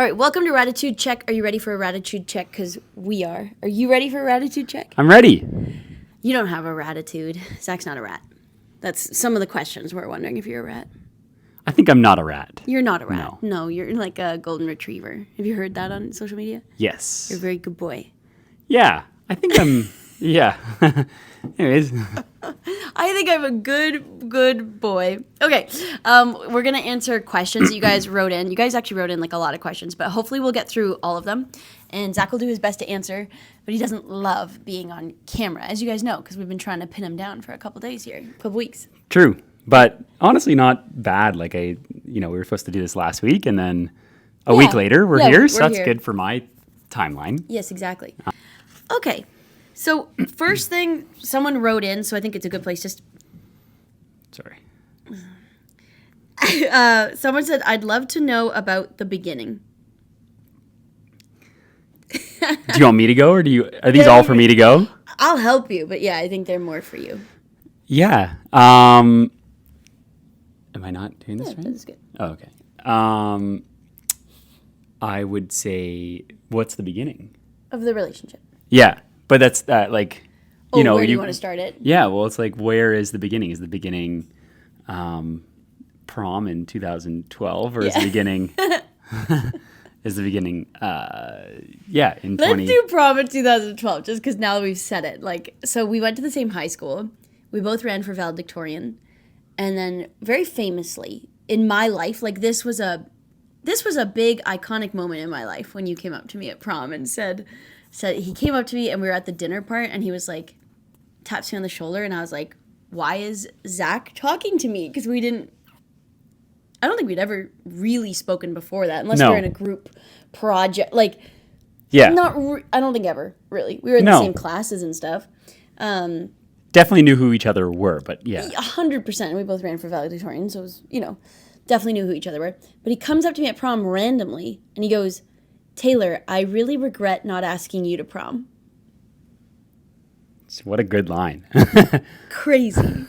All right, welcome to Rattitude Check. Are you ready for a Rattitude Check? Because we are. Are you ready for a Rattitude Check? I'm ready. You don't have a Rattitude. Zach's not a rat. That's some of the questions we're wondering if you're a rat. I think I'm not a rat. You're not a rat. No, you're like a golden retriever. Have you heard that on social media? Yes. You're a very good boy. Yeah, I think I'm, yeah. Anyways. I think I'm a good boy. Okay, we're going to answer questions that you guys wrote in. You guys actually wrote in like a lot of questions, but hopefully we'll get through all of them. And Zach will do his best to answer, but he doesn't love being on camera, as you guys know, because we've been trying to pin him down for a couple days here, a couple weeks. True, but honestly not bad. Like we were supposed to do this last week, and then a week later we're here, so that's good for my timeline. Yes, exactly. Okay, so first thing, someone wrote in, so I think it's a good place to... Sorry. Someone said, I'd love to know about the beginning. Do you want me to go, or are these all for me to go? I'll help you, but yeah, I think they're more for you. Yeah. Am I not doing this right? That's good. Oh, okay. I would say, what's the beginning? Of the relationship. Yeah, but that's like, where do you want to start it? Yeah, well, it's like, where is the beginning? Is the beginning prom in 2012, or is the beginning... Is the beginning, in 20... Let's do prom in 2012, just because now we've said it. Like, so we went to the same high school. We both ran for valedictorian. And then, very famously, in my life, like, this was a big, iconic moment in my life when you came up to me at prom and said he came up to me, and we were at the dinner part, and he was like, taps me on the shoulder, and I was like, why is Zach talking to me? Because I don't think we'd ever really spoken before that, unless we were in a group project. Like, I don't think ever, really. We were in the same classes and stuff. Definitely knew who each other were, but yeah. 100%. We both ran for valedictorian, so it was, definitely knew who each other were. But he comes up to me at prom randomly, and he goes, Taylor, I really regret not asking you to prom. What a good line. Crazy.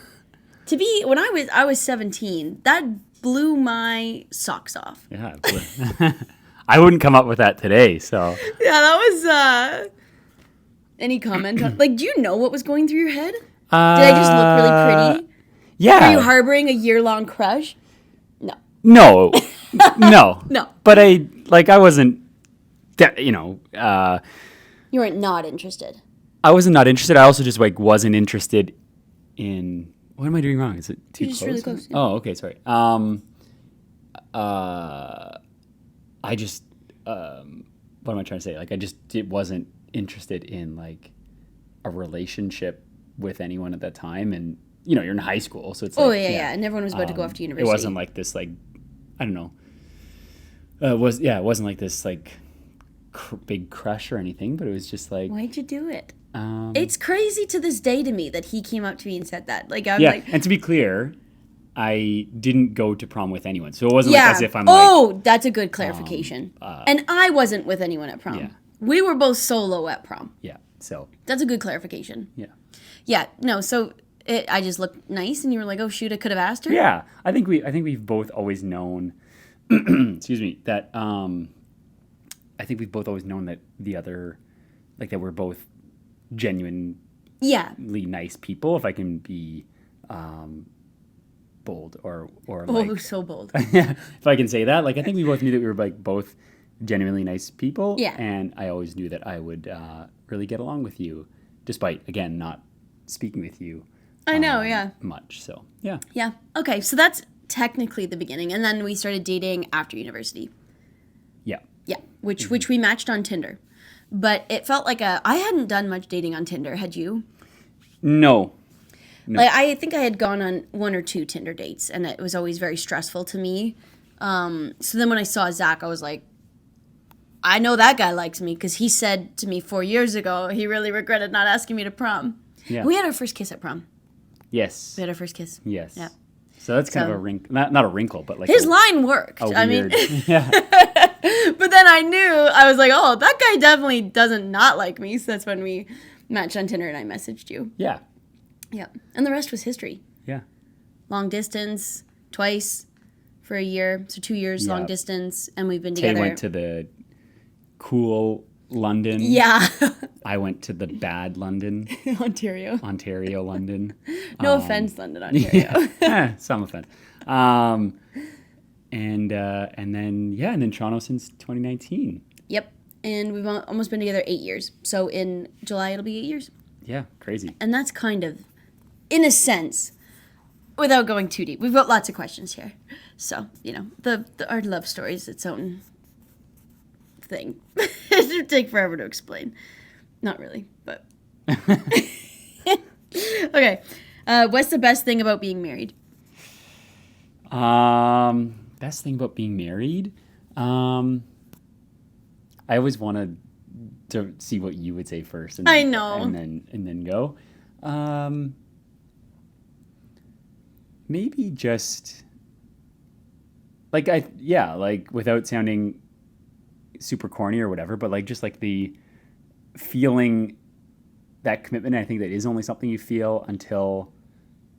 When I was 17, that blew my socks off. Yeah. I wouldn't come up with that today, so. Yeah, that was, any comment on, like, do you know what was going through your head? Did I just look really pretty? Yeah. Were you harboring a year-long crush? No. No. No. No. But I wasn't, You weren't not interested. I wasn't not interested. I also just, wasn't interested in... What am I doing wrong? Is it too close? Really close. Yeah. Oh, okay, sorry. I just, what am I trying to say? Like, I just wasn't interested in, a relationship with anyone at that time. And, you're in high school, so it's like... Oh, yeah. And everyone was about to go off to university. It wasn't like this, I don't know. It wasn't like this, big crush or anything, but it was just like... Why'd you do it? It's crazy to this day to me that he came up to me and said that. And to be clear, I didn't go to prom with anyone, so it wasn't as if I'm that's a good clarification. And I wasn't with anyone at prom. Yeah. We were both solo at prom. Yeah, so that's a good clarification. Yeah. Yeah. No. So I just looked nice, and you were like, "Oh shoot, I could have asked her." Yeah, I think we've both always known. excuse me. That I think we've both always known that the other, that we're both genuinely nice people, if I can be bold or so bold. If I can say that, I think we both knew that we were both genuinely nice people, and I always knew that I would really get along with you, despite again not speaking with you. I know, much. So yeah. Okay, so that's technically the beginning, and then we started dating after university. Yeah, which we matched on Tinder. But it felt like I hadn't done much dating on Tinder. Had you? No. I think I had gone on 1 or 2 Tinder dates, and it was always very stressful to me. So then when I saw Zach, I was like, I know that guy likes me, because he said to me 4 years ago he really regretted not asking me to prom. Yeah. We had our first kiss at prom. Yes. We had our first kiss. Yes. Yeah. So that's kind of a wrinkle. Not a wrinkle, but his line worked. Yeah. But then I was like, oh, that guy definitely doesn't not like me. So that's when we matched on Tinder and I messaged you. Yeah. Yeah. And the rest was history. Yeah. Long distance, twice, for a year. So 2 years long distance, and we've been Tay together. went to the cool London. Yeah. I went to the bad London. Ontario, London. No offense, London, Ontario. Yeah, some offense. And then Toronto since 2019. Yep. And we've almost been together 8 years. So in July, it'll be 8 years. Yeah, crazy. And that's kind of, in a sense, without going too deep. We've got lots of questions here. So, our love story is its own thing. It would take forever to explain. Not really, but. Okay. What's the best thing about being married? Best thing about being married? I always wanted to see what you would say first. And I know. And then go. Maybe just like without sounding super corny or whatever, but like just like the feeling that commitment. I think that is only something you feel until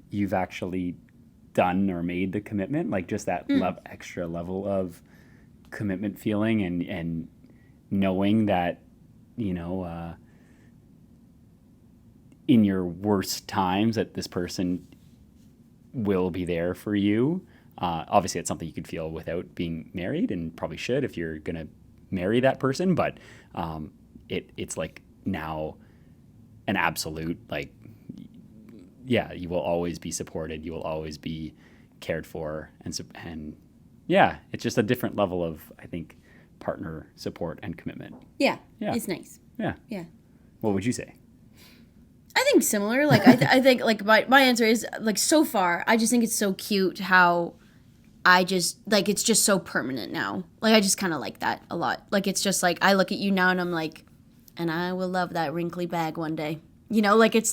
you've actually done or made the commitment. Like just that extra level of commitment feeling and knowing that, in your worst times that this person will be there for you. Obviously, it's something you could feel without being married, and probably should if you're going to marry that person. But it's like now an absolute, like, yeah, you will always be supported. You will always be cared for. And yeah, it's just a different level of, I think, partner support and commitment. Yeah. It's nice. Yeah. Yeah. What would you say? I think similar. Like, I think, like, my answer is, like, so far, I just think it's so cute how I just, like, it's just so permanent now. Like, I just kind of like that a lot. Like, it's just, like, I look at you now and I'm like, and I will love that wrinkly bag one day. Like, it's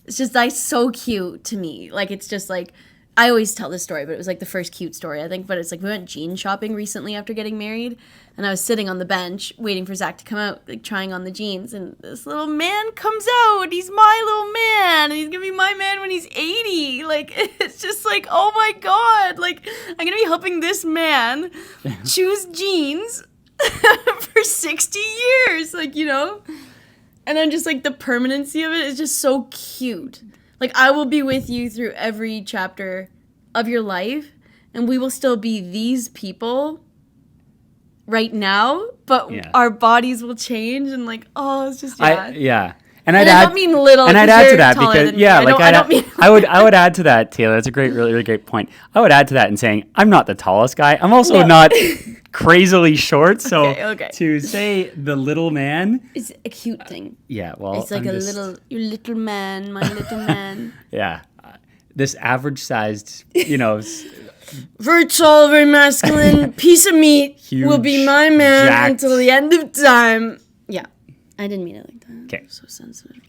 just, like, so cute to me. Like, it's just, like, I always tell this story, but it was, like, the first cute story, I think. But it's, like, we went jean shopping recently after getting married. And I was sitting on the bench waiting for Zach to come out, like, trying on the jeans. And this little man comes out. And he's my little man. And he's going to be my man when he's 80. Like, it's just like, oh, my God. Like, I'm going to be helping this man choose jeans for 60 years. Like, And I'm just like, the permanency of it is just so cute. Like, I will be with you through every chapter of your life. And we will still be these people right now, but our bodies will change, and like, oh, it's just And I don't mean little, and I'd add to that because I would add to that, Taylor. That's a really great point. I would add to that in saying I'm not the tallest guy. I'm also not crazily short. So to say the little man, it's a cute thing. Yeah, well, it's like your little man, my little man. Yeah, this average sized, very tall, very masculine piece of meat huge, will be my man jacked until the end of time. Yeah, I didn't mean it like that. Okay, so sensitive.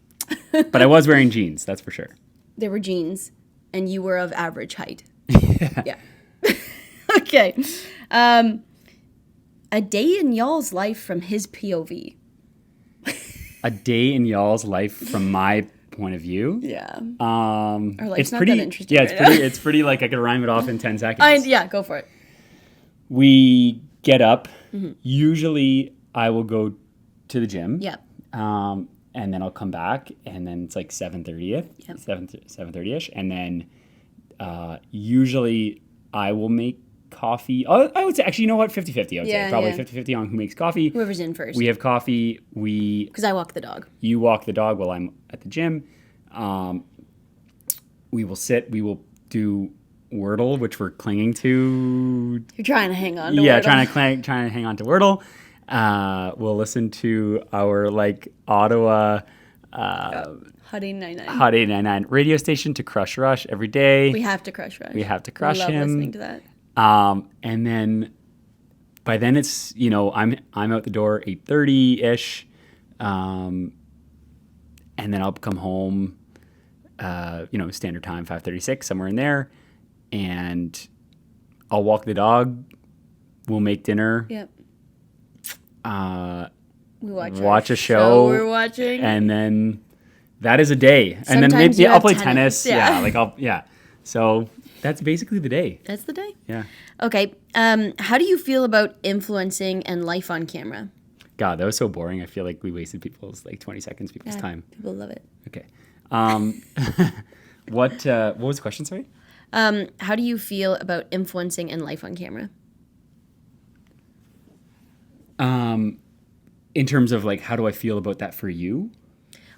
But I was wearing jeans, that's for sure. There were jeans, and you were of average height. Yeah. Okay. A day in y'all's life from his POV. A day in y'all's life from my point of view. Yeah. Our life's it's not pretty that interesting. Yeah, right it's pretty like I could rhyme it off in 10 seconds. Go for it. We get up. Mm-hmm. Usually I will go to the gym. Yeah. And then I'll come back, and then it's like 7:30ish, and then usually I will make coffee. Oh, I would say, actually, you know what? 50-50, I would say. Probably 50-50 on who makes coffee. Whoever's in first. We have coffee. Because I walk the dog. You walk the dog while I'm at the gym. We will sit. We will do Wordle, which we're clinging to. You're trying to hang on to Wordle. Yeah, trying to hang on to Wordle. We'll listen to our Ottawa Hot 899 radio station to crush Rush every day. We have to crush Rush. We have to crush him. I love listening to that. And then by then it's I'm out the door 8:30ish, and then I'll come home standard time 5:36, somewhere in there, and I'll walk the dog. We'll make dinner. Yep. We watch a show we're watching, and then that is a day. Sometimes and then maybe I'll play tennis. Yeah, So That's basically the day. That's the day? Yeah. Okay. How do you feel about influencing and life on camera? God, that was so boring. I feel like we wasted people's 20 seconds, people's time. People love it. Okay. What was the question, sorry? How do you feel about influencing and life on camera? In terms of how do I feel about that for you?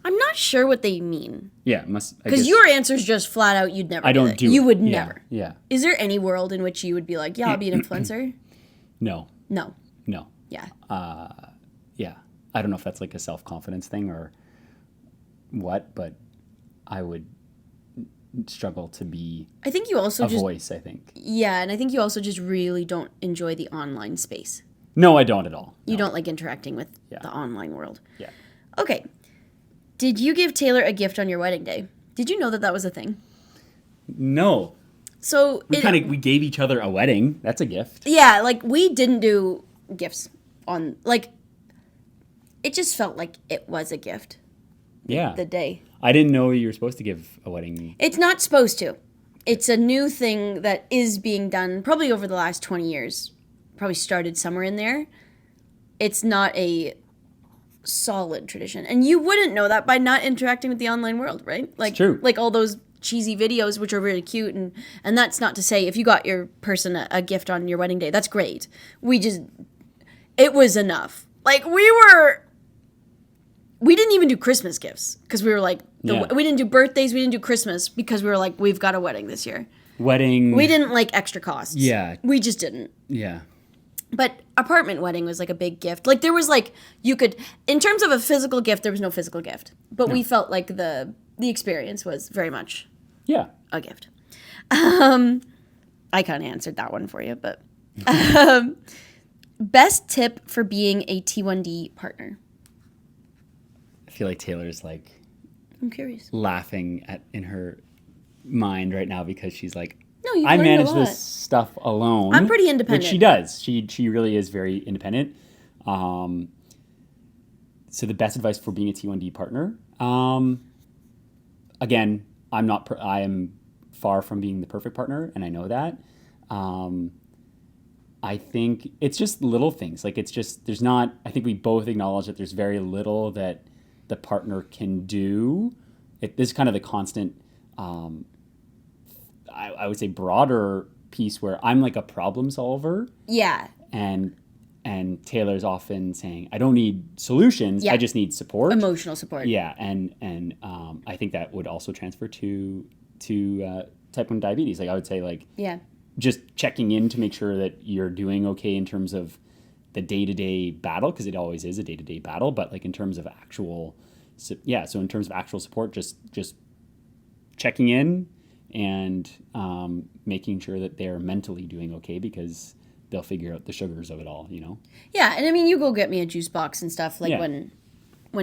I'm not sure what they mean. Yeah, because your answer is just flat out you'd never. You would never. Yeah. Is there any world in which you would be like, yeah, I'll be an influencer? No. No. Yeah. Yeah. Yeah. I don't know if that's a self-confidence thing or what, but I would struggle to be I think you also voice, I think. Yeah, and I think you also just really don't enjoy the online space. No, I don't at all. You don't like interacting with the online world. Yeah. Okay. Did you give Taylor a gift on your wedding day? Did you know that was a thing? No. So we gave each other a wedding. That's a gift. Yeah, we didn't do gifts on it just felt like it was a gift. Yeah. The day. I didn't know you were supposed to give a wedding. It's not supposed to. It's a new thing that is being done probably over the last 20 years. Probably started somewhere in there. It's not a solid tradition. And you wouldn't know that by not interacting with the online world, right? It's true. All those cheesy videos, which are really cute. And that's not to say if you got your person a gift on your wedding day, that's great. It was enough. We didn't even do Christmas gifts because we were we didn't do birthdays, we didn't do Christmas because we were we've got a wedding this year. Wedding. We didn't extra costs. Yeah. We just didn't. Yeah. But apartment wedding was a big gift. There was you could, in terms of a physical gift, there was no physical gift. But we felt the experience was very much a gift. I kind of answered that one for you, but best tip for being a T1D partner. I feel like Taylor's I'm curious. laughing in her mind right now because she's no, you I manage this stuff alone. I'm pretty independent. Which she does. She really is very independent. So the best advice for being a T1D partner, again, I am far from being the perfect partner, and I know that. I think it's just little things. I think we both acknowledge that there's very little that the partner can do. This is kind of the constant, I would say broader piece where I'm a problem solver. Yeah. And Taylor's often saying, I don't need solutions. I just need support. Emotional support. Yeah. And I think that would also transfer to type 1 diabetes. I would say just checking in to make sure that you're doing okay in terms of the day-to-day battle, because it always is a day-to-day battle, but in terms of actual, so in terms of actual support, just checking in and making sure that they're mentally doing okay, because they'll figure out the sugars of it all, Yeah, and you go get me a juice box and stuff when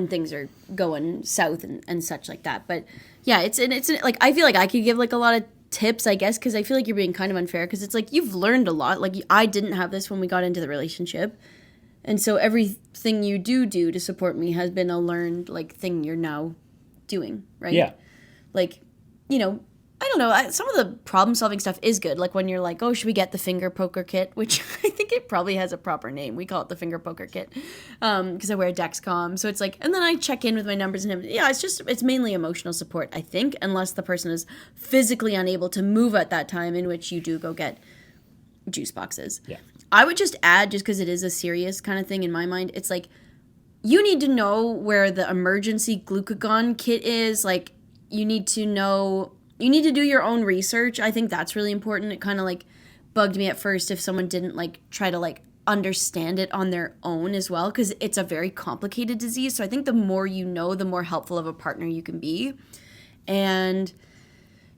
things are going south and such like that. But yeah, it's I feel like I could give a lot of tips, I guess, because I feel like you're being kind of unfair, because it's you've learned a lot. I didn't have this when we got into the relationship, and so everything you do to support me has been a learned thing you're now doing, right? Yeah. I don't know. Some of the problem-solving stuff is good. When you're oh, should we get the finger poker kit? Which I think it probably has a proper name. We call it the finger poker kit because I wear Dexcom. So it's and then I check in with my numbers and everything. Yeah, it's mainly emotional support, I think, unless the person is physically unable to move at that time, in which you do go get juice boxes. Yeah. I would just add, just because it is a serious kind of thing in my mind, it's you need to know where the emergency glucagon kit is. You need to know... You need to do your own research. I think that's really important. It kind of bugged me at first if someone didn't try to understand it on their own as well, because it's a very complicated disease. So I think the more you know, the more helpful of a partner you can be. And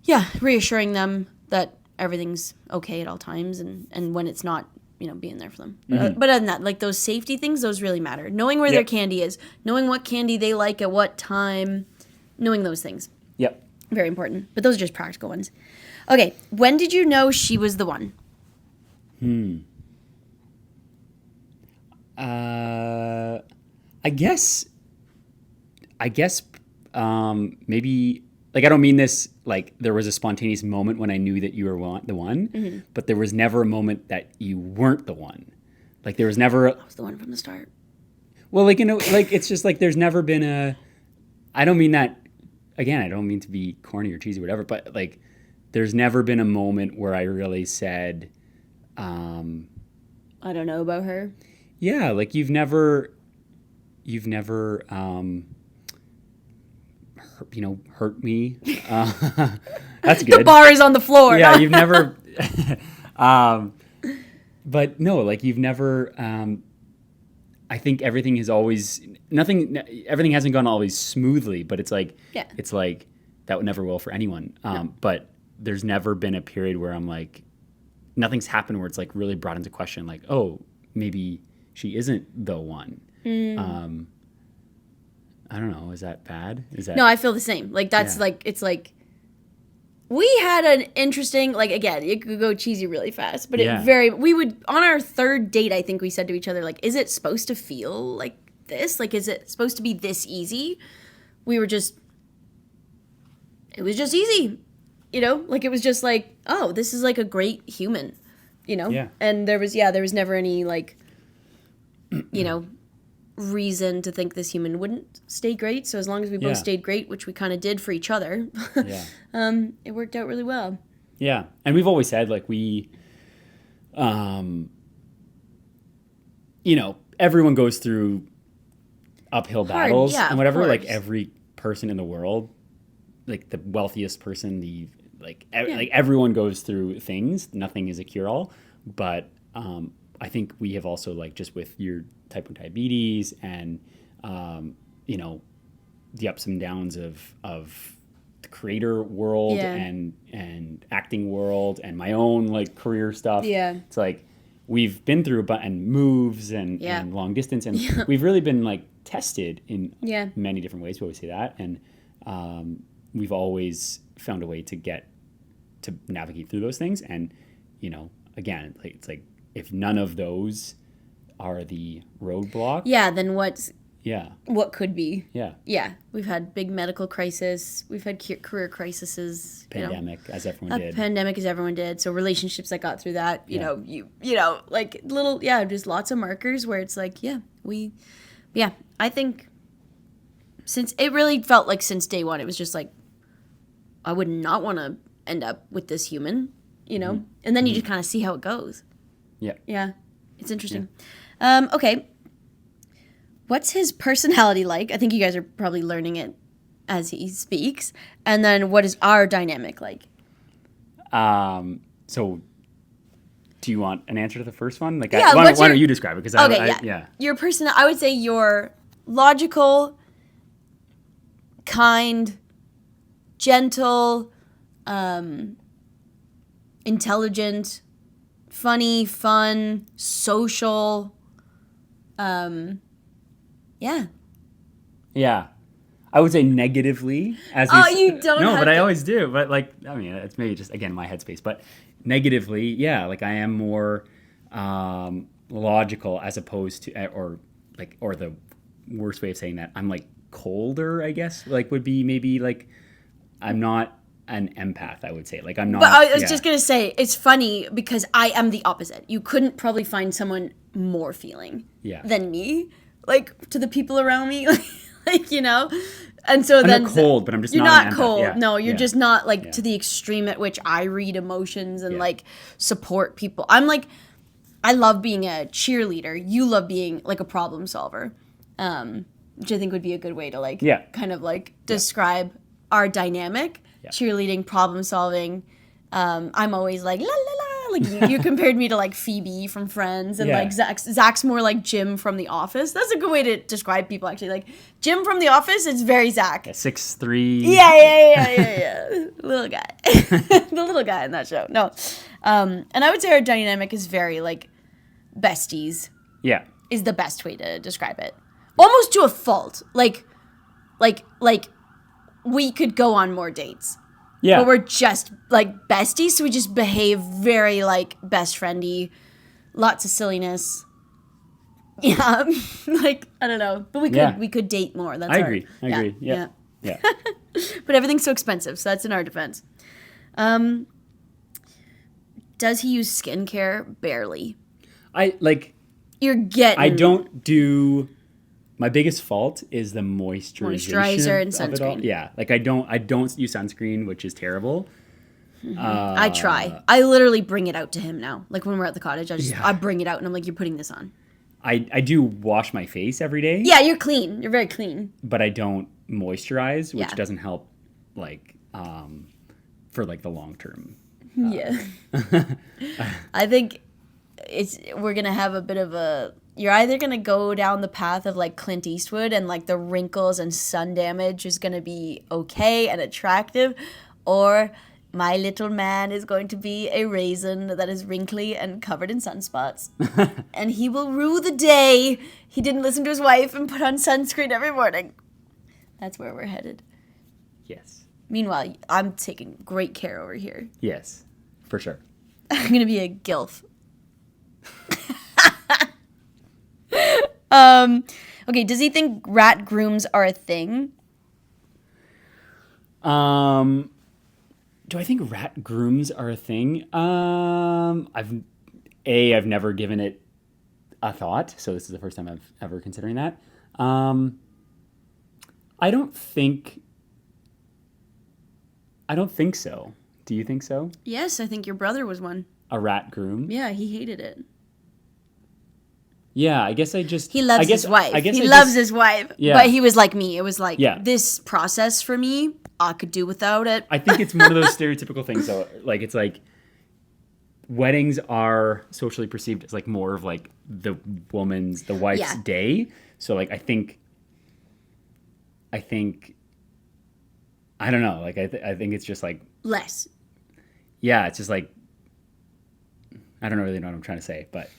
yeah, reassuring them that everything's okay at all times, and when it's not, being there for them. Mm-hmm. But other than that, those safety things, those really matter. Knowing where their candy is, knowing what candy they like at what time, knowing those things. Yep. Very important. But those are just practical ones. Okay. When did you know she was the one? I guess maybe like I don't mean this like there was a spontaneous moment when I knew that you were the one, but there was never a moment that you weren't the one. Like there was never. I was the one from the start. Well, like like it's just like there's never been a. I don't mean that. Again, I don't mean to be corny or cheesy or whatever, but like there's never been a moment where I really said, I don't know about her. Yeah, like you've never hurt me. That's good. The bar is on the floor. Yeah, you've never. But no, like you've never. I think everything has always everything hasn't gone always smoothly, but it's like that never will for anyone. No. But there's never been a period where I'm like, nothing's happened where it's like really brought into question, like, oh, maybe she isn't the one. I don't know. Is that bad? No, I feel the same. Like that's like it's like we had an interesting, like, again, it could go cheesy really fast, but we would on our third date, I think we said to each other, like, is it supposed to feel like this? Like, is it supposed to be this easy? It was just easy, like it was just like, oh, this is like a great human, Yeah. And there was never any like, reason to think this human wouldn't stay great. So as long as we both stayed great, which we kind of did for each other, it worked out really well. Yeah. And we've always said like everyone goes through uphill battles and whatever, like every person in the world, like the wealthiest person, like everyone goes through things. Nothing is a cure-all, but I think we have also, like, just with your type 1 diabetes and the ups and downs of the creator world and acting world and my own like career stuff. Yeah, it's like we've been through and moves and long distance, and we've really been like tested in many different ways. We always say that, and we've always found a way to navigate through those things. And again, like it's like if none of those are the roadblock, then what could be? Yeah. We've had big medical crisis. We've had career crises. Pandemic, as everyone did. Pandemic, as everyone did. So relationships that got through that. Like little, just lots of markers where it's like, I think since it really felt like since day one, it was just like, I would not want to end up with this human, and then you just kind of see how it goes. Yeah. Yeah. It's interesting. Yeah. Okay. What's his personality like? I think you guys are probably learning it as he speaks. And then what is our dynamic like? So do you want an answer to the first one? Like, why don't you describe it? Because Your I would say you're logical, kind, gentle, intelligent, funny, fun, social. Yeah. I would say negatively. You don't No, but I always do. But, like, I mean, it's maybe just, again, my headspace. But negatively, like, I am more logical as opposed to, or the worst way of saying that, I'm, like, colder, I guess, like, would be maybe, like, I'm not an empath, I would say. Like, I'm not. But I was just going to say, it's funny because I am the opposite. You couldn't probably find someone more feeling than me, like, to the people around me. And so I'm not cold, but I'm just you're not cold. Yeah. No, you're just not like to the extreme at which I read emotions and like support people. I'm like, I love being a cheerleader. You love being like a problem solver, which I think would be a good way to like kind of like describe our dynamic. Yeah. Cheerleading, problem solving. I'm always like la la la. Like you compared me to like Phoebe from Friends, and like Zach's more like Jim from The Office. That's a good way to describe people, actually. Like Jim from The Office, it's very Zach. 6'3". Yeah. Little guy, the little guy in that show. No, and I would say our dynamic is very like besties. Yeah, is the best way to describe it. Almost to a fault. Like we could go on more dates. Yeah. But we're just, like, besties, so we just behave very, like, best friendy. Lots of silliness. Yeah. Like, I don't know. But we could date more. That's I agree. Yeah. Yeah. But everything's so expensive, so that's in our defense. Does he use skincare? Barely. You're getting... I don't do... My biggest fault is the moisturizer and sunscreen. Of it all. Yeah. Like, I don't use sunscreen, which is terrible. I try. I literally bring it out to him now. Like, when we're at the cottage, I bring it out, and I'm like, you're putting this on. I do wash my face every day. Yeah, you're clean. You're very clean. But I don't moisturize, which doesn't help, like, for, like, the long term. Yeah. I think we're going to have a bit of a... You're either going to go down the path of, like, Clint Eastwood and, like, the wrinkles and sun damage is going to be okay and attractive, or my little man is going to be a raisin that is wrinkly and covered in sunspots. And he will rue the day he didn't listen to his wife and put on sunscreen every morning. That's where we're headed. Yes. Meanwhile, I'm taking great care over here. Yes, for sure. I'm going to be a gilf. Okay, does he think rat grooms are a thing? Do I think rat grooms are a thing? I've never given it a thought, so this is the first time I've ever considering that. I don't think so. Do you think so? Yes, I think your brother was one. A rat groom? Yeah, he hated it. Yeah, I guess I just... He loves his wife. He loves his wife. Yeah. But he was like me. It was like, this process for me, I could do without it. I think it's one of those stereotypical things, though. Like, it's like, weddings are socially perceived as, like, more of, like, the wife's day. So, like, I think, I don't know. Like, I think it's just, like... Less. Yeah, it's just, like... I don't really know what I'm trying to say, but...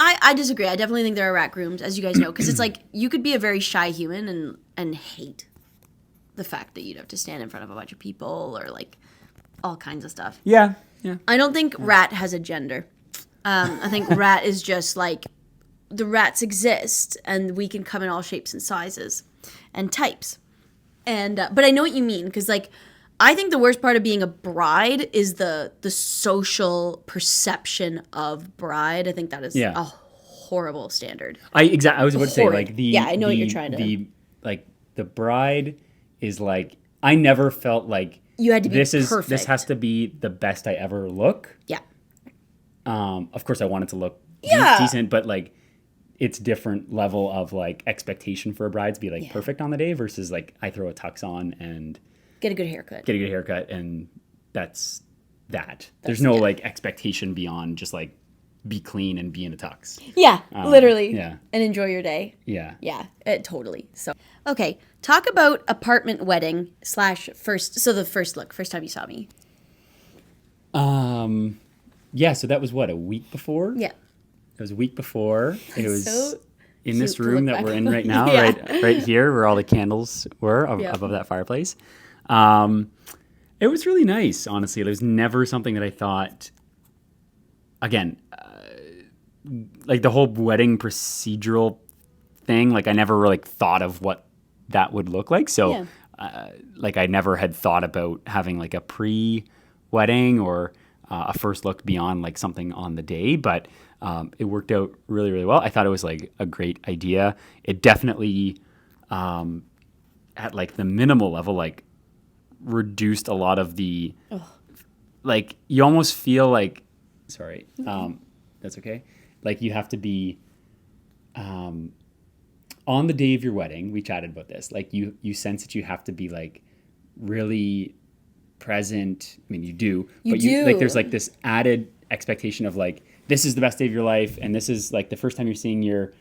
I disagree. I definitely think there are rat grooms, as you guys know, because it's like you could be a very shy human and hate the fact that you'd have to stand in front of a bunch of people or like all kinds of stuff. Yeah. I don't think rat has a gender. I think rat is just like the rats exist and we can come in all shapes and sizes and types. And but I know what you mean because like I think the worst part of being a bride is the social perception of bride. I think that is a horrible standard. I was about to say like I know what you're trying to. The bride is like I never felt like you had to be perfect. This has to be the best I ever look. Yeah. Of course I want it to look decent, but like it's different level of like expectation for a bride to be like perfect on the day versus like I throw a tux on and get a good haircut and that's there's no like expectation beyond just like be clean and be in a tux. Yeah, literally. Yeah. And enjoy your day. Yeah. Yeah, totally. So, okay, talk about apartment wedding / first. So the first time you saw me. Yeah. So that was what, a week before? Yeah. It was a week before. It was so in this room that we're in right now, right here where all the candles were above that fireplace. It was really nice, honestly. It was never something that I thought, again, like the whole wedding procedural thing, like I never really thought of what that would look like. So like I never had thought about having like a pre-wedding or a first look beyond like something on the day, but it worked out really, really well. I thought it was like a great idea. It definitely, at like the minimal level, like reduced a lot of the, like you almost feel like, sorry, that's okay. Like you have to be, on the day of your wedding, we chatted about this, like you sense that you have to be like really present. I mean, you do, but like there's like this added expectation of like, this is the best day of your life. And this is like the first time you're seeing your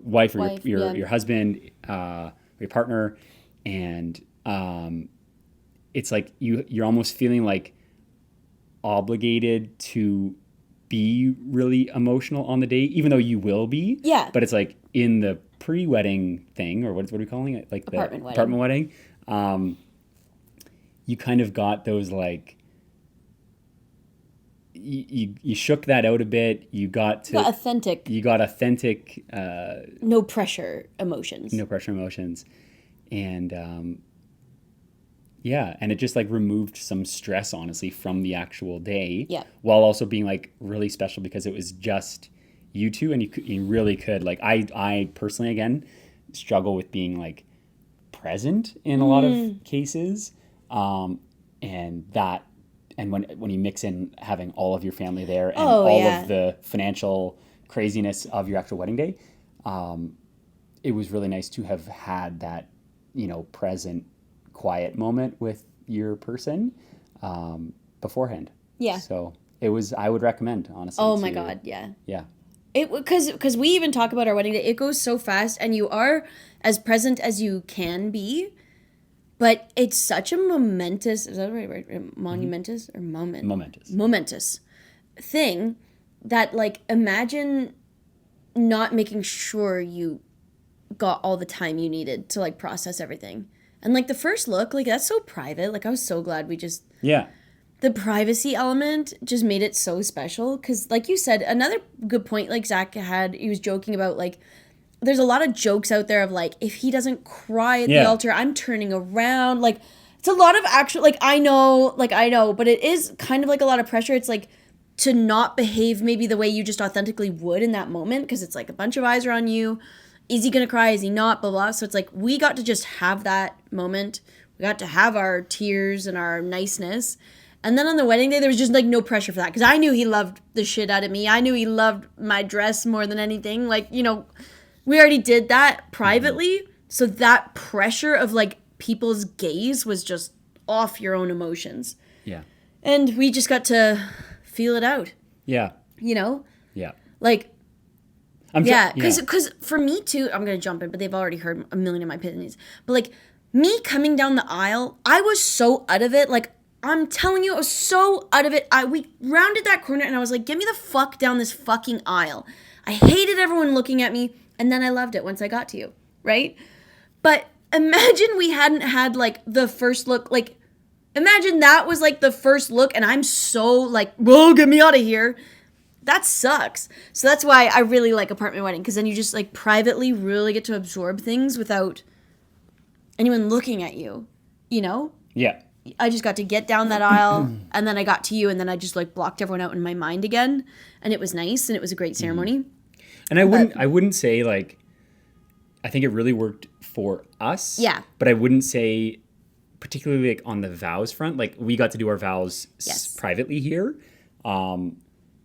wife or your husband, your partner. And, it's like you're almost feeling like obligated to be really emotional on the day, even though you will be. Yeah. But it's like in the pre-wedding thing, or what are we calling it? Like apartment wedding. You kind of got those like, you shook that out a bit. You got authentic. No pressure emotions. And yeah, and it just like removed some stress, honestly, from the actual day. Yeah. While also being like really special because it was just you two, and you really could like I personally again struggle with being like present in a lot of cases, and that and when you mix in having all of your family there and all of the financial craziness of your actual wedding day, it was really nice to have had that, present quiet moment with your person beforehand. Yeah. So I would recommend, honestly. Oh my God, yeah. Yeah. Because we even talk about our wedding day. It goes so fast, and you are as present as you can be, but it's such a momentous, is that right? Monumentous or moment? Momentous thing that, like, imagine not making sure you got all the time you needed to, like, process everything. And, like, the first look, like, that's so private. Like, I was so glad we just... Yeah. The privacy element just made it so special. Because, like you said, another good point, like, Zach had, he was joking about, like, there's a lot of jokes out there of, like, if he doesn't cry at the altar, I'm turning around. Like, it's a lot of actual, like, I know, but it is kind of, like, a lot of pressure. It's, like, to not behave maybe the way you just authentically would in that moment. Because it's, like, a bunch of eyes are on you. Is he going to cry? Is he not? Blah, blah. So it's like, we got to just have that moment. We got to have our tears and our niceness. And then on the wedding day, there was just, like, no pressure for that. Because I knew he loved the shit out of me. I knew he loved my dress more than anything. Like, we already did that privately. So that pressure of, like, people's gaze was just off your own emotions. Yeah. And we just got to feel it out. Yeah. Yeah. Like... because for me too, I'm going to jump in, but they've already heard a million of my opinions. But, like, me coming down the aisle, I was so out of it. Like, I'm telling you, I was so out of it. We rounded that corner, and I was like, get me the fuck down this fucking aisle. I hated everyone looking at me, and then I loved it once I got to you, right? But imagine we hadn't had, like, the first look. Like, imagine that was, like, the first look, and I'm so, like, whoa, get me out of here. That sucks. So that's why I really like apartment wedding, because then you just, like, privately really get to absorb things without anyone looking at you, Yeah. I just got to get down that aisle, and then I got to you, and then I just, like, blocked everyone out in my mind again, and it was nice, and it was a great ceremony. And I wouldn't say, like, I think it really worked for us. Yeah. But I wouldn't say, particularly, like, on the vows front, like, we got to do our vows privately here.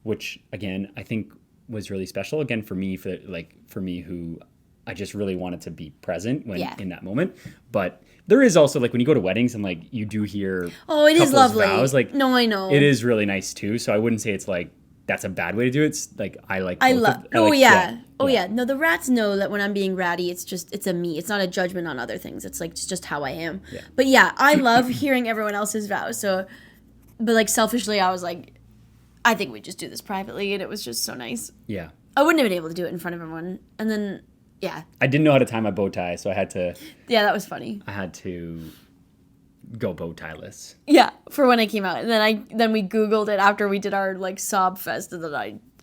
Which, again, I think was really special. Again, for me who I just really wanted to be present in that moment. But there is also, like, when you go to weddings and, like, you do hear it is lovely. Vows, like, no, I know. It is really nice too. So I wouldn't say it's like that's a bad way to do it. It's like I love. No, the rats know that when I'm being ratty, it's a me. It's not a judgment on other things. It's like it's just how I am. Yeah. But yeah, I love hearing everyone else's vows. So, but, like, selfishly, I was like, I think we just do this privately, and it was just so nice. Yeah. I wouldn't have been able to do it in front of everyone. And then, yeah. I didn't know how to tie my bow tie, so I had to... Yeah, that was funny. I had to go bow tie-less. Yeah, for when I came out. And then we Googled it after we did our, like, sob fest, and then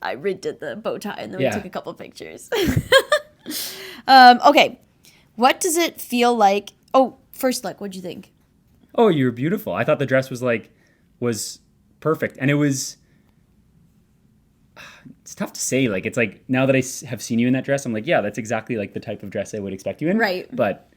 I redid the bow tie, and then we took a couple pictures. Okay. What does it feel like... Oh, first look, what'd you think? Oh, you were beautiful. I thought the dress was perfect. And it was... It's tough to say. Like, it's like, now that I have seen you in that dress, I'm like, yeah, that's exactly, like, the type of dress I would expect you in. Right. But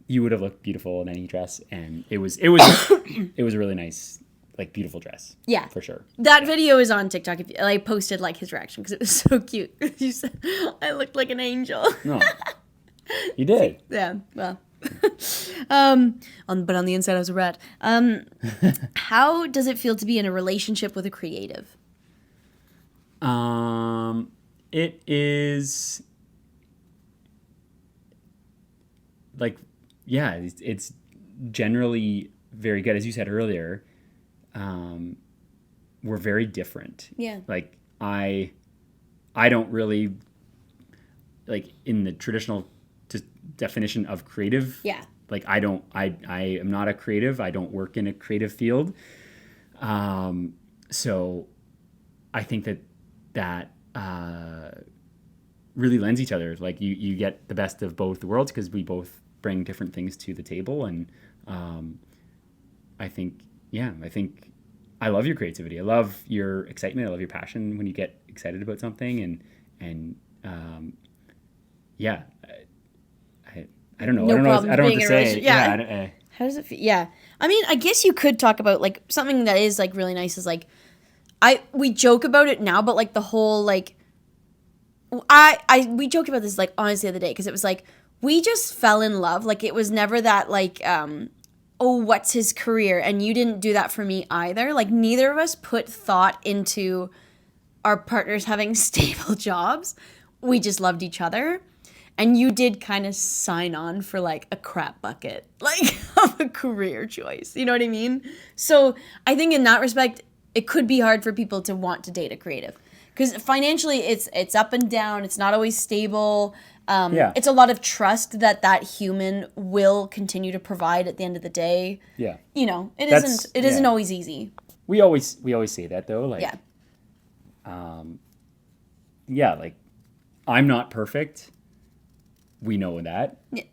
you would have looked beautiful in any dress, and it was it was a really nice, like, beautiful dress. Yeah. For sure. That video is on TikTok. I posted, like, his reaction because it was so cute. You said, I looked like an angel. No. You did. Yeah, well. But on the inside I was a rat. How does it feel to be in a relationship with a creative? It is like, yeah, it's generally very good. As you said earlier, we're very different. Yeah. Like, I don't really, like, in the traditional definition of creative. Yeah. Like, I am not a creative. I don't work in a creative field. So I think that really lends each other. Like you get the best of both worlds because we both bring different things to the table. And I think I love your creativity. I love your excitement. I love your passion when you get excited about something. And yeah, I don't know. No I don't know. problem I don't know being what to in a say. relationship. Yeah. How does it feel? Yeah. I mean, I guess you could talk about like something that is like really nice is like we joke about it now, but like the whole like we joked about this like honestly the other day because it was like we just fell in love. Like it was never that like oh, what's his career? And you didn't do that for me either. Like neither of us put thought into our partners having stable jobs. We just loved each other. And you did kind of sign on for like a crap bucket, like of a career choice. You know what I mean? So I think in that respect, it could be hard for people to want to date a creative. Because financially, it's up and down. It's not always stable. It's a lot of trust that human will continue to provide at the end of the day. Yeah. You know, it isn't always easy. We always say that though. Like, like I'm not perfect. We know that. Yeah.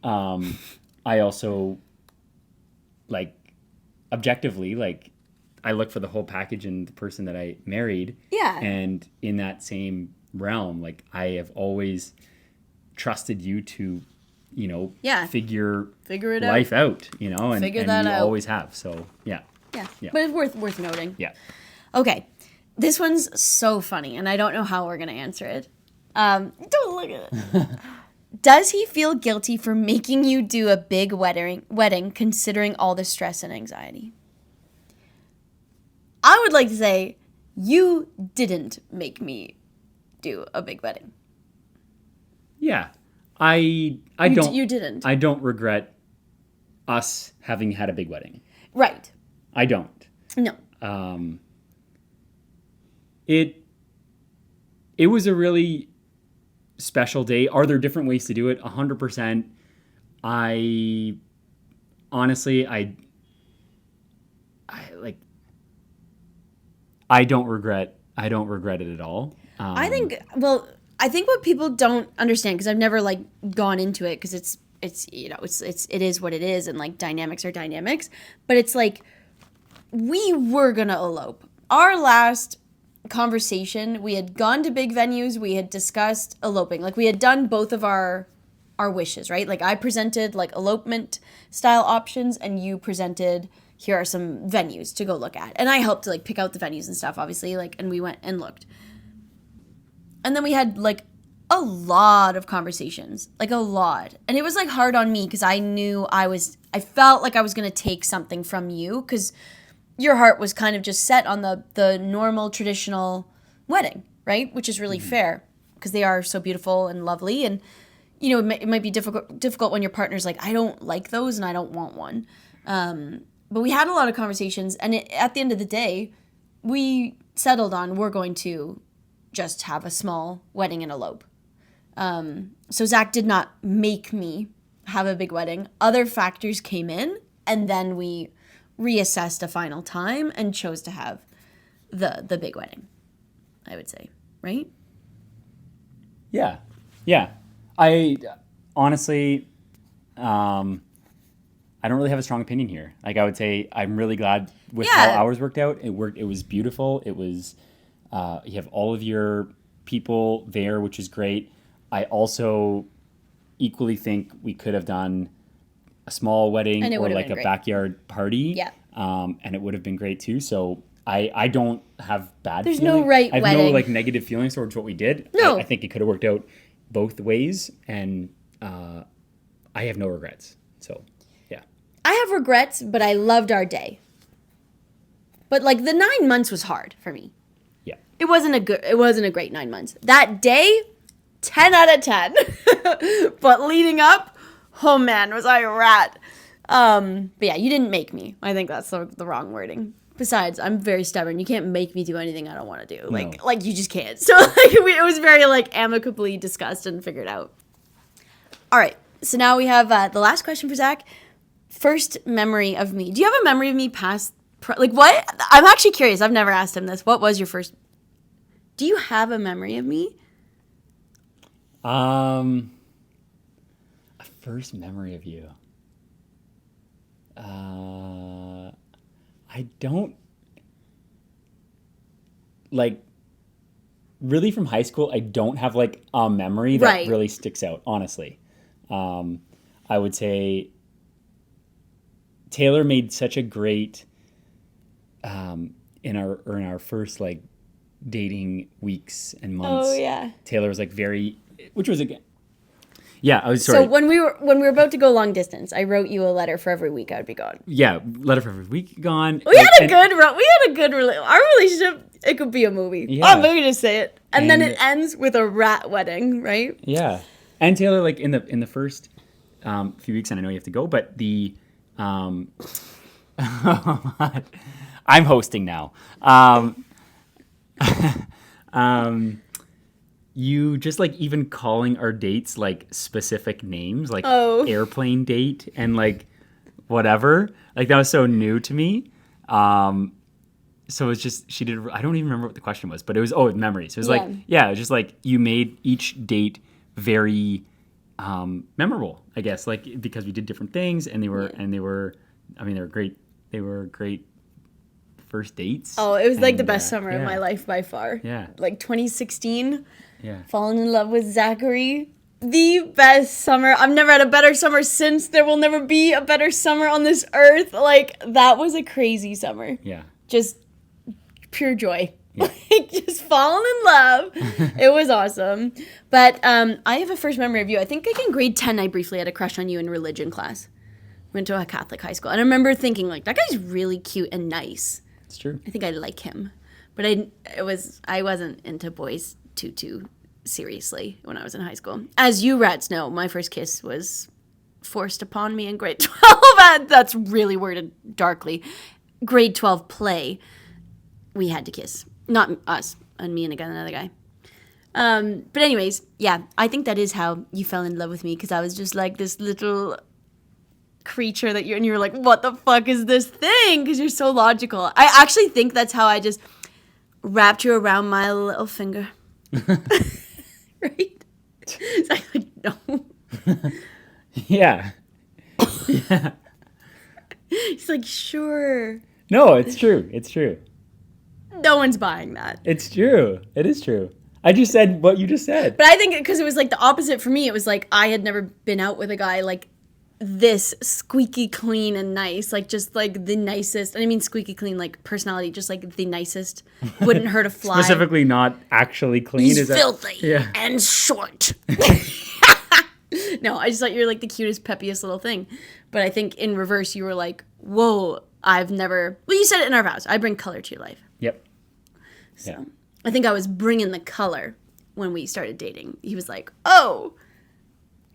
I also like objectively like I look for the whole package in the person that I married. Yeah. And in that same realm, like I have always trusted you to, you know, figure it life out, you know, and you always have. So yeah. Yeah. But it's worth noting. Yeah. Okay. This one's so funny, and I don't know how we're gonna answer it. Don't look at it. Does he feel guilty for making you do a big wedding considering all the stress and anxiety? I would like to say you didn't make me do a big wedding. Yeah. I don't. You didn't. I don't regret us having had a big wedding. Right. I don't. No. It was a really special day. Are there different ways to do it? 100%. I honestly, I don't regret it at all. I think what people don't understand, because I've never like gone into it, because it is what it is, and like dynamics are dynamics, but it's like we were gonna elope. Our last conversation, we had gone to big venues, we had discussed eloping, like we had done both of our wishes, right? Like I presented like elopement style options, and you presented, here are some venues to go look at, and I helped to like pick out the venues and stuff, obviously, like, and we went and looked, and then we had like a lot of conversations, like a lot, and it was like hard on me because I knew I felt like I was gonna take something from you, because your heart was kind of just set on the normal traditional wedding, right? Which is really fair, because they are so beautiful and lovely, and you know it might be difficult when your partner's like, I don't like those and I don't want one. But we had a lot of conversations, and at the end of the day, we settled on we're going to just have a small wedding and elope. So Zach did not make me have a big wedding. Other factors came in, and then we reassessed a final time and chose to have the big wedding, I would say, right? Yeah. I honestly, I don't really have a strong opinion here. Like I would say, I'm really glad with how ours worked out. It was beautiful. It was, you have all of your people there, which is great. I also equally think we could have done a small wedding or like a backyard party. Yeah. And it would have been great too. So I don't have bad There's feelings. no right I have wedding. no like negative feelings towards what we did. No. I think it could have worked out both ways, and I have no regrets. So yeah. I have regrets, but I loved our day. But like the 9 months was hard for me. Yeah. It wasn't a great 9 months. That day, 10 out of 10. But leading up, oh man, was I a rat. But yeah, you didn't make me. I think that's the wrong wording. Besides, I'm very stubborn. You can't make me do anything I don't want to do. Like you just can't. So like it was very like amicably discussed and figured out. All right. So now we have the last question for Zach. First memory of me. Do you have a memory of me past? Like what? I'm actually curious. I've never asked him this. What was your first? Do you have a memory of me? A first memory of you. I don't like really from high school. I don't have like a memory that Right. really sticks out. Honestly, I would say Taylor made such a great in our first like dating weeks and months. Oh yeah. Taylor was like which was again. Yeah, I was So sorry. when we were about to go long distance, I wrote you a letter for every week I would be gone. Yeah, letter for every week gone. We had a good our relationship. It could be a movie. Yeah. I'm gonna just say it, and then And- it ends with a rat wedding, right? Yeah, and Taylor, like in the first few weeks, and I know you have to go, but the I'm hosting now. You just like even calling our dates like specific names, like airplane date and like whatever. Like that was so new to me. So it's just I don't even remember what the question was, but it was memories. It was it was just like you made each date very memorable, I guess, like because we did different things and they were great. They were great first dates. Oh, it was like the best summer of yeah. my life by far. Yeah. Like 2016. Yeah. Falling in love with Zachary. The best summer. I've never had a better summer since. There will never be a better summer on this earth. Like, that was a crazy summer. Yeah. Just pure joy. Yeah. Like, just falling in love. It was awesome. But I have a first memory of you. I think like in grade 10, I briefly had a crush on you in religion class. Went to a Catholic high school. And I remember thinking, like, that guy's really cute and nice. It's true. I think I like him. But I wasn't into boys too seriously when I was in high school. As you rats know, my first kiss was forced upon me in grade 12. That's really worded darkly. Grade 12 play, we had to kiss. Not us, and me and another guy. But anyways, yeah, I think that is how you fell in love with me, because I was just like this little creature that you were like, what the fuck is this thing? Because you're so logical. I actually think that's how I just wrapped you around my little finger. Right? So I'm like, no. Yeah. Yeah. He's like, sure. No, it's true. It's true. No one's buying that. It's true. It is true. I just said what you just said. But I think because it was like the opposite for me. It was like I had never been out with a guy like this squeaky clean and nice, like just like the nicest. And I mean squeaky clean, like personality, just like the nicest. Wouldn't hurt a fly. Specifically, not actually clean. He's is filthy Yeah. and short. No, I just thought you were like the cutest, peppiest little thing. But I think in reverse, you were like, whoa, I've never. Well, you said it in our vows. I bring color to your life. Yep. So Yeah. I think I was bringing the color when we started dating. He was like, oh.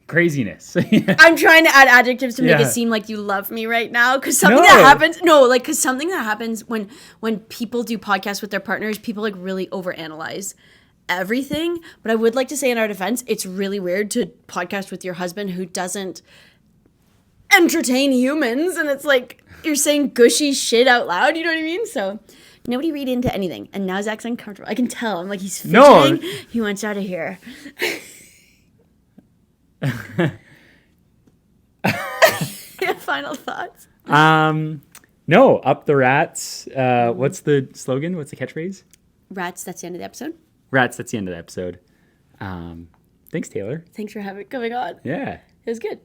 Craziness. I'm trying to add adjectives to make Yeah. it seem like you love me right now, because something No. that happens. No, like because something that happens when people do podcasts with their partners, people like really overanalyze everything. But I would like to say in our defense, it's really weird to podcast with your husband who doesn't entertain humans, and it's like you're saying gushy shit out loud. You know what I mean? So nobody read into anything. And now Zach's uncomfortable. I can tell. I'm like he's fidgeting. No. He wants out of here. Final thoughts. No, up the rats. What's the slogan? What's the catchphrase? Rats, that's the end of the episode. Rats, that's the end of the episode. Thanks, Taylor. Thanks for coming on. Yeah. It was good.